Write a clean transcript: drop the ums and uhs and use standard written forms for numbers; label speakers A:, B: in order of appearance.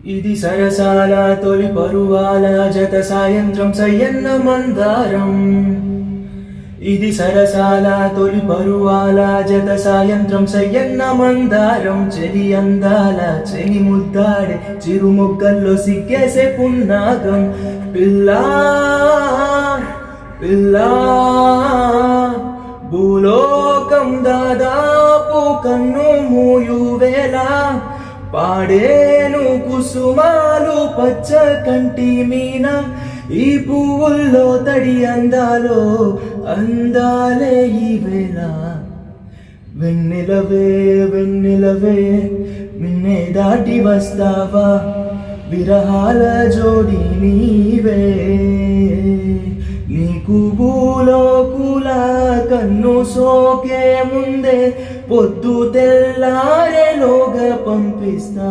A: ఇది సరసాల తొలి పరువాల జత సాయంత్రం సయ్యన్న మందారం. ఇది సరసాల తొలి పరువాల జత సాయంత్రం సయ్యన్న మందారం. చెలి అందాల చెని ముద్దాడే చిరు మొగ్గల్లో సిగ్గేసే పున్నాగం. పిల్లా పిల్లా భూలోకం దాదాపు కన్ను మూయువేళ పాడేను కుసుమాలు పచ్చ కంటి మీన. ఈ పువ్వుల్లో తడి అందాలో అందాలే ఈ వేళ. వెన్నెలవే వెన్నెలవే నిన్నే దాటి వస్తావా, విరహాల జోడి నీవే. నీకు భూలోకుల కన్ను సోకే ముందే పొద్దు తెల్లారేలోగా పంపిస్తా.